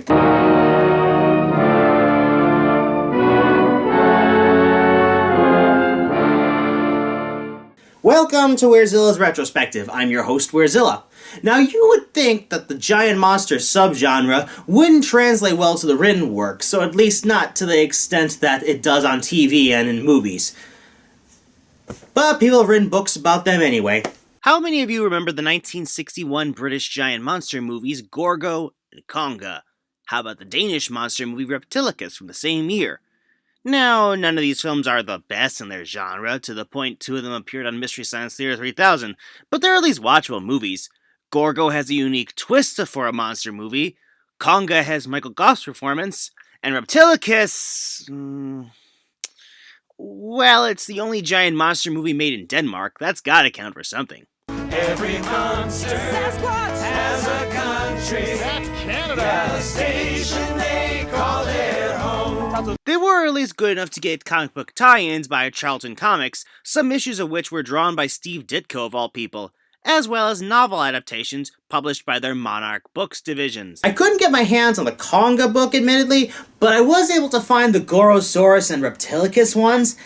Welcome to Werezilla's Retrospective. I'm your host, Werezilla. Now, you would think that the giant monster subgenre wouldn't translate well to the written work, so at least not to the extent that it does on TV and in movies. But people have written books about them anyway. How many of you remember the 1961 British giant monster movies Gorgo and Conga? How about the Danish monster movie Reptilicus from the same year? Now, none of these films are the best in their genre, to the point two of them appeared on Mystery Science Theater 3000, but they're at least watchable movies. Gorgo has a unique twist for a monster movie, Conga has Michael Gough's performance, and Reptilicus... well, it's the only giant monster movie made in Denmark. That's gotta count for something. Every monster has a country. That's Canada. Adaptation, they call it home. They were at least good enough to get comic book tie-ins by Charlton Comics, some issues of which were drawn by Steve Ditko of all people, as well as novel adaptations published by their Monarch Books divisions. I couldn't get my hands on the Conga book, admittedly, but I was able to find the Gorosaurus and Reptilicus ones,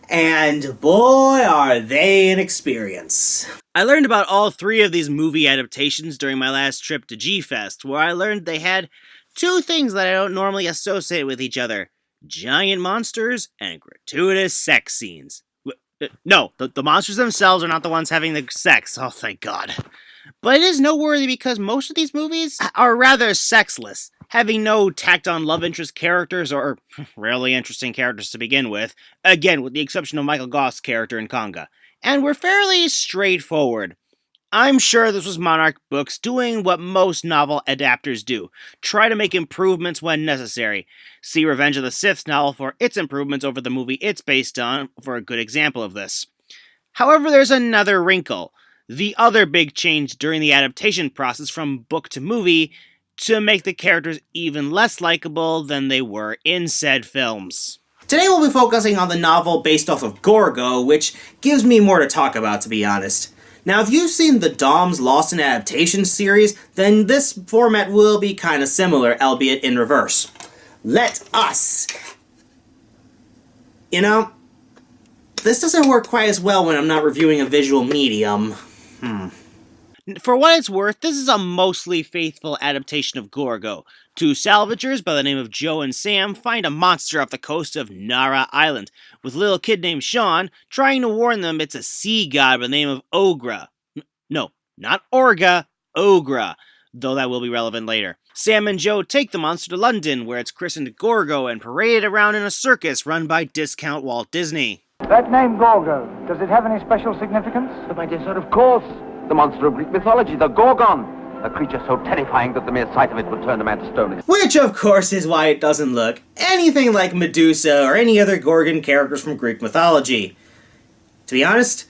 and boy are they an experience. I learned about all three of these movie adaptations during my last trip to G-Fest, where I learned they had two things that I don't normally associate with each other: giant monsters and gratuitous sex scenes. No, the monsters themselves are not the ones having the sex, oh thank God. But it is noteworthy because most of these movies are rather sexless, having no tacked-on love interest characters or rarely interesting characters to begin with, again with the exception of Michael Gough's character in Conga, and were fairly straightforward. I'm sure this was Monarch Books doing what most novel adapters do, try to make improvements when necessary. See Revenge of the Sith's novel for its improvements over the movie it's based on for a good example of this. However, there's another wrinkle. The other big change during the adaptation process from book to movie to make the characters even less likable than they were in said films. Today we'll be focusing on the novel based off of Gorgo, which gives me more to talk about, to be honest. Now, if you've seen the Dom's Lost in Adaptation series, then this format will be kind of similar, albeit in reverse. Let us... You know, this doesn't work quite as well when I'm not reviewing a visual medium. For what it's worth, this is a mostly faithful adaptation of Gorgo. Two salvagers by the name of Joe and Sam find a monster off the coast of Nara Island, with a little kid named Sean trying to warn them it's a sea god by the name of Ogra. No, not Orga, Ogra, though that will be relevant later. Sam and Joe take the monster to London, where it's christened Gorgo and paraded around in a circus run by discount Walt Disney. That name Gorgo, does it have any special significance? My dear sir, of course. The monster of Greek mythology, the Gorgon. A creature so terrifying that the mere sight of it would turn a man to stone. Which, of course, is why it doesn't look anything like Medusa or any other Gorgon characters from Greek mythology. To be honest,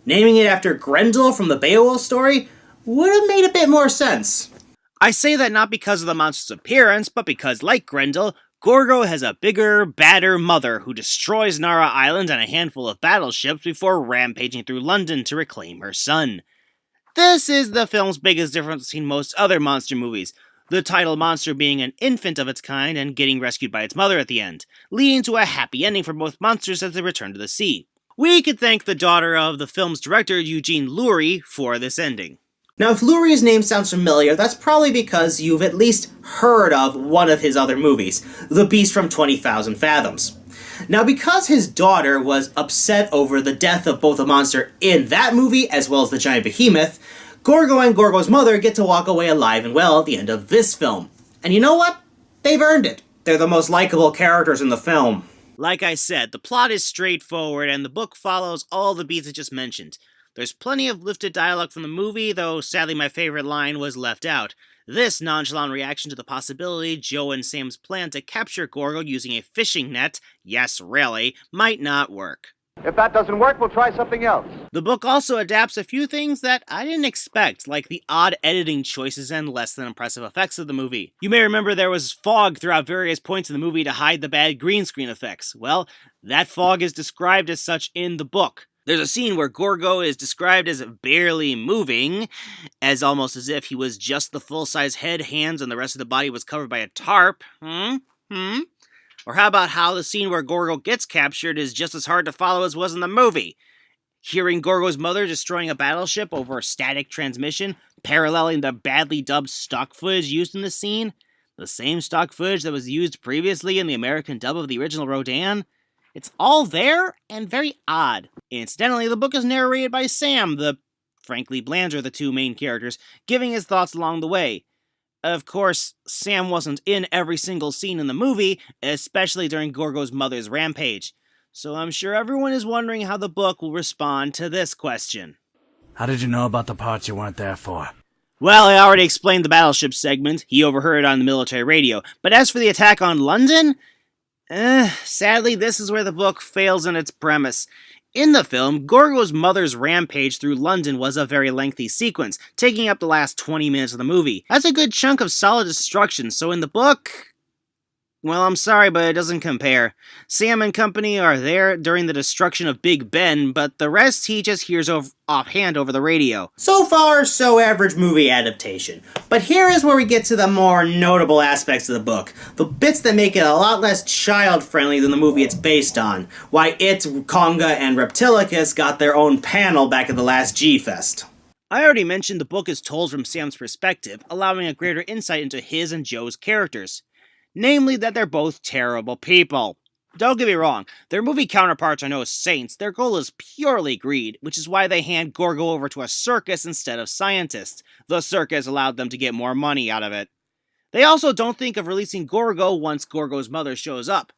naming it after Grendel from the Beowulf story would have made a bit more sense. I say that not because of the monster's appearance, but because, like Grendel, Gorgo has a bigger, badder mother who destroys Nara Island and a handful of battleships before rampaging through London to reclaim her son. This is the film's biggest difference between most other monster movies, the title monster being an infant of its kind and getting rescued by its mother at the end, leading to a happy ending for both monsters as they return to the sea. We could thank the daughter of the film's director, Eugene Lurie, for this ending. Now, if Lurie's name sounds familiar, that's probably because you've at least heard of one of his other movies, The Beast from 20,000 Fathoms. Now, because his daughter was upset over the death of both the monster in that movie as well as the giant behemoth, Gorgo and Gorgo's mother get to walk away alive and well at the end of this film. And you know what? They've earned it. They're the most likable characters in the film. Like I said, the plot is straightforward and the book follows all the beats I just mentioned. There's plenty of lifted dialogue from the movie, though sadly my favorite line was left out. This nonchalant reaction to the possibility Joe and Sam's plan to capture Gorgo using a fishing net, yes really, might not work. If that doesn't work, we'll try something else. The book also adapts a few things that I didn't expect, like the odd editing choices and less than impressive effects of the movie. You may remember there was fog throughout various points in the movie to hide the bad green screen effects. Well, that fog is described as such in the book. There's a scene where Gorgo is described as barely moving, as almost as if he was just the full-size head, hands, and the rest of the body was covered by a tarp. Or how about how the scene where Gorgo gets captured is just as hard to follow as was in the movie? Hearing Gorgo's mother destroying a battleship over a static transmission, paralleling the badly dubbed stock footage used in the scene, the same stock footage that was used previously in the American dub of the original Rodan. It's all there and very odd. Incidentally, the book is narrated by Sam, the frankly bland are the two main characters, giving his thoughts along the way. Of course, Sam wasn't in every single scene in the movie, especially during Gorgo's mother's rampage. So I'm sure everyone is wondering how the book will respond to this question. How did you know about the parts you weren't there for? Well, I already explained the battleship segment. He overheard it on the military radio. But as for the attack on London, sadly, this is where the book fails in its premise. In the film, Gorgo's mother's rampage through London was a very lengthy sequence, taking up the last 20 minutes of the movie. That's a good chunk of solid destruction, so in the book, well, I'm sorry, but it doesn't compare. Sam and company are there during the destruction of Big Ben, but the rest he just hears offhand over the radio. So far, so average movie adaptation. But here is where we get to the more notable aspects of the book. The bits that make it a lot less child-friendly than the movie it's based on. Why it, Conga, and Reptilicus got their own panel back at the last G-Fest. I already mentioned the book is told from Sam's perspective, allowing a greater insight into his and Joe's characters. Namely, that they're both terrible people. Don't get me wrong, their movie counterparts are no saints. Their goal is purely greed, which is why they hand Gorgo over to a circus instead of scientists. The circus allowed them to get more money out of it. They also don't think of releasing Gorgo once Gorgo's mother shows up.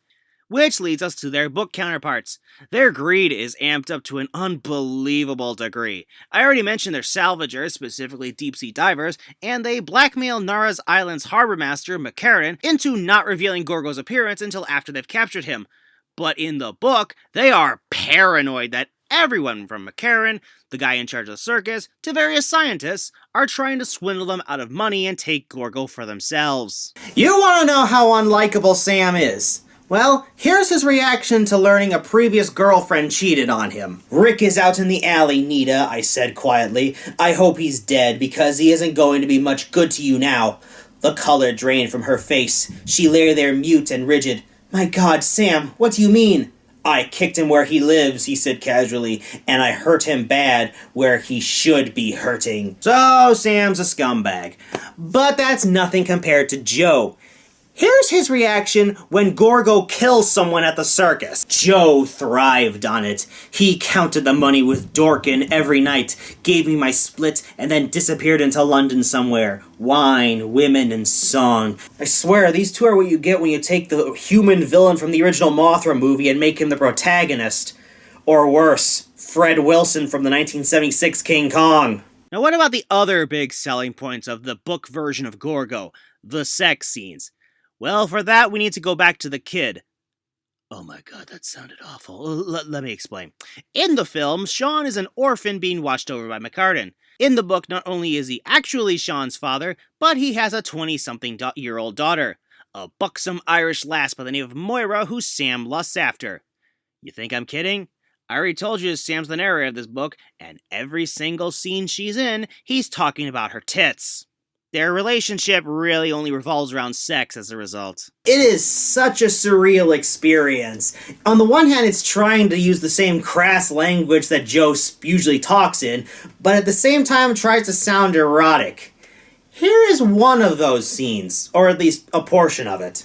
Which leads us to their book counterparts. Their greed is amped up to an unbelievable degree. I already mentioned their salvagers, specifically deep-sea divers, and they blackmail Nara's Island's harbor master, McCarran, into not revealing Gorgo's appearance until after they've captured him. But in the book, they are paranoid that everyone from McCarran, the guy in charge of the circus, to various scientists, are trying to swindle them out of money and take Gorgo for themselves. You want to know how unlikable Sam is? Well, here's his reaction to learning a previous girlfriend cheated on him. "Rick is out in the alley, Nita," I said quietly. "I hope he's dead, because he isn't going to be much good to you now." The color drained from her face. She lay there mute and rigid. "My God, Sam, what do you mean?" "I kicked him where he lives," he said casually, "and I hurt him bad where he should be hurting." So, Sam's a scumbag. But that's nothing compared to Joe. Here's his reaction when Gorgo kills someone at the circus. Joe thrived on it. He counted the money with Dorkin every night, gave me my split, and then disappeared into London somewhere. Wine, women, and song. I swear, these two are what you get when you take the human villain from the original Mothra movie and make him the protagonist. Or worse, Fred Wilson from the 1976 King Kong. Now what about the other big selling points of the book version of Gorgo? The sex scenes. Well, for that, we need to go back to the kid. Oh my god, that sounded awful. Let me explain. In the film, Sean is an orphan being watched over by McCartan. In the book, not only is he actually Sean's father, but he has a 20-something-year-old daughter. A buxom Irish lass by the name of Moira, who Sam lusts after. You think I'm kidding? I already told you Sam's the narrator of this book, and every single scene she's in, he's talking about her tits. Their relationship really only revolves around sex as a result. It is such a surreal experience. On the one hand, it's trying to use the same crass language that Joe usually talks in, but at the same time tries to sound erotic. Here is one of those scenes, or at least a portion of it.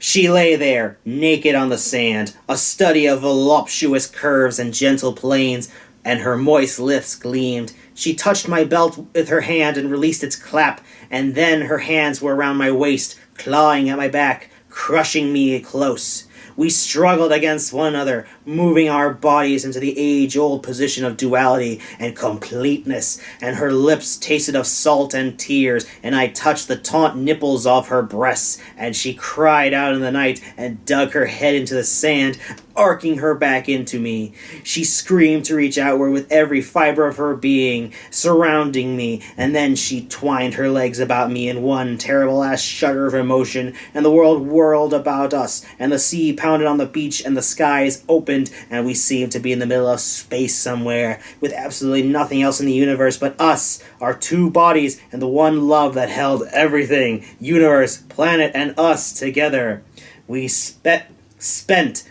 She lay there, naked on the sand, a study of voluptuous curves and gentle planes, and her moist lips gleamed. She touched my belt with her hand and released its clap, and then her hands were around my waist, clawing at my back, crushing me close. We struggled against one another, moving our bodies into the age-old position of duality and completeness, and her lips tasted of salt and tears, and I touched the taut nipples of her breasts, and she cried out in the night and dug her head into the sand. arcing her back into me. She screamed to reach outward with every fiber of her being, surrounding me, and then she twined her legs about me in one terrible-ass shudder of emotion, and the world whirled about us, and the sea pounded on the beach, and the skies opened, and we seemed to be in the middle of space somewhere, with absolutely nothing else in the universe but us, our two bodies, and the one love that held everything, universe, planet, and us together. We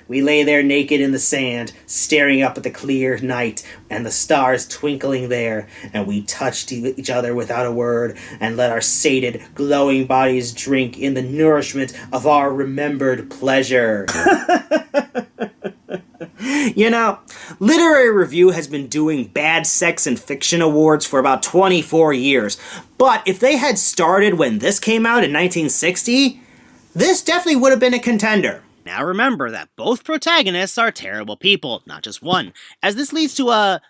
we lay there naked in the sand, staring up at the clear night and the stars twinkling there, and we touched each other without a word, and let our sated, glowing bodies drink in the nourishment of our remembered pleasure. You know, Literary Review has been doing Bad Sex and Fiction Awards for about 24 years, but if they had started when this came out in 1960, this definitely would have been a contender. Now remember that both protagonists are terrible people, not just one, as this leads to a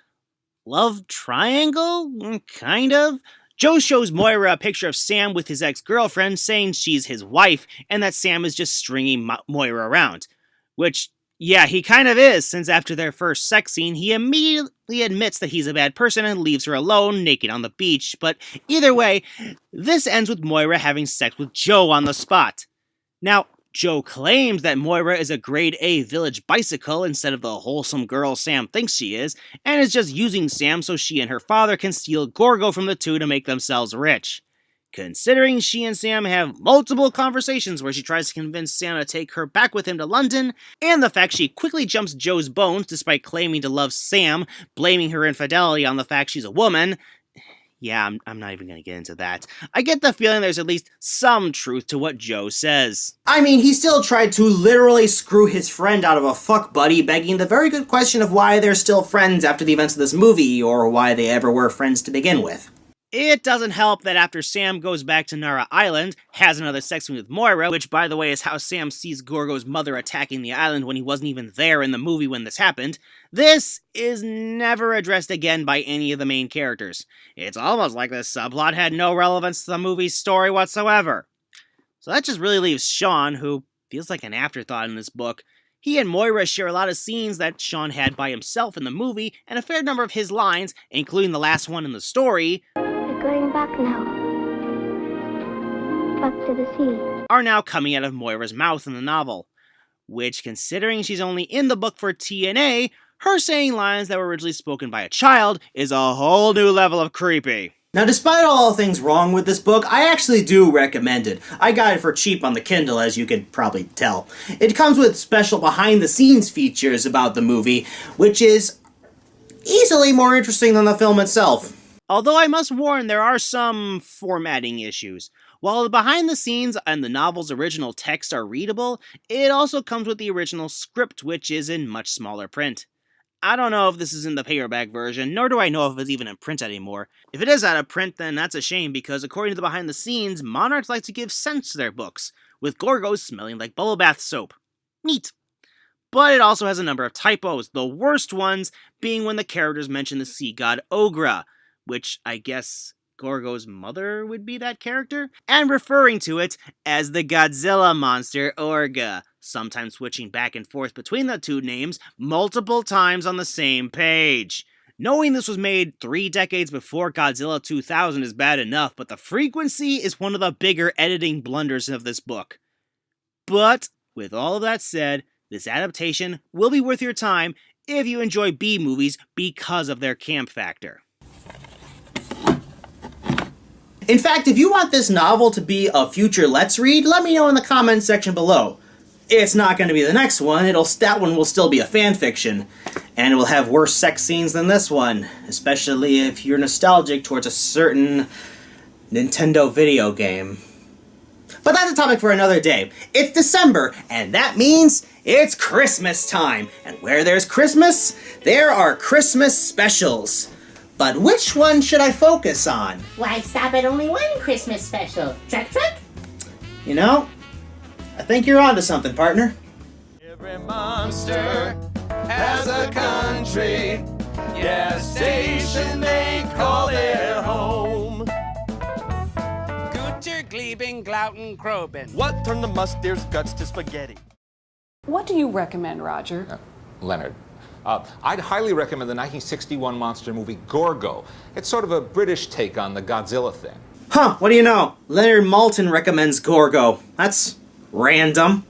love triangle? Kind of. Joe shows Moira a picture of Sam with his ex-girlfriend, saying she's his wife, and that Sam is just stringing Moira around. Which, yeah, he kind of is, since after their first sex scene, he immediately admits that he's a bad person and leaves her alone, naked on the beach. But either way, this ends with Moira having sex with Joe on the spot. Now, Joe claims that Moira is a grade A village bicycle instead of the wholesome girl Sam thinks she is, and is just using Sam so she and her father can steal Gorgo from the two to make themselves rich. Considering she and Sam have multiple conversations where she tries to convince Sam to take her back with him to London, and the fact she quickly jumps Joe's bones despite claiming to love Sam, blaming her infidelity on the fact she's a woman. Yeah, I'm not even going to get into that. I get the feeling there's at least some truth to what Joe says. I mean, he still tried to literally screw his friend out of a fuck buddy, begging the very good question of why they're still friends after the events of this movie, or why they ever were friends to begin with. It doesn't help that after Sam goes back to Nara Island, has another sex scene with Moira, which by the way is how Sam sees Gorgo's mother attacking the island when he wasn't even there in the movie when this happened, this is never addressed again by any of the main characters. It's almost like this subplot had no relevance to the movie's story whatsoever. So that just really leaves Sean, who feels like an afterthought in this book. He and Moira share a lot of scenes that Sean had by himself in the movie, and a fair number of his lines, including the last one in the story, going back now. Back to the sea. Are now coming out of Moira's mouth in the novel. Which, considering she's only in the book for TNA, her saying lines that were originally spoken by a child is a whole new level of creepy. Now, despite all the things wrong with this book, I actually do recommend it. I got it for cheap on the Kindle, as you could probably tell. It comes with special behind-the-scenes features about the movie, which is easily more interesting than the film itself. Although I must warn, there are some formatting issues. While the behind the scenes and the novel's original text are readable, it also comes with the original script, which is in much smaller print. I don't know if this is in the paperback version, nor do I know if it's even in print anymore. If it is out of print, then that's a shame, because according to the behind the scenes, monarchs like to give scents to their books, with Gorgos smelling like bubble bath soap. Neat. But it also has a number of typos, the worst ones being when the characters mention the sea god Ogra, which I guess Gorgo's mother would be that character, and referring to it as the Godzilla monster Orga, sometimes switching back and forth between the two names multiple times on the same page. Knowing this was made 3 decades before Godzilla 2000 is bad enough, but the frequency is one of the bigger editing blunders of this book. But, with all of that said, this adaptation will be worth your time if you enjoy B-movies because of their camp factor. In fact, if you want this novel to be a future Let's Read, let me know in the comments section below. It's not going to be the next one, that one will still be a fanfiction, and it will have worse sex scenes than this one, especially if you're nostalgic towards a certain Nintendo video game. But that's a topic for another day. It's December, and that means it's Christmas time, and where there's Christmas, there are Christmas specials. But which one should I focus on? Why stop at only one Christmas special? Truck, truck? You know, I think you're onto something, partner. Every monster has a country. Yeah, a station they call their home. Guter, Gleben, Glauten, Kroben. What turned the musteer's guts to spaghetti? What do you recommend, Roger? Leonard. I'd highly recommend the 1961 monster movie Gorgo. It's sort of a British take on the Godzilla thing. Huh, what do you know? Leonard Maltin recommends Gorgo. That's random.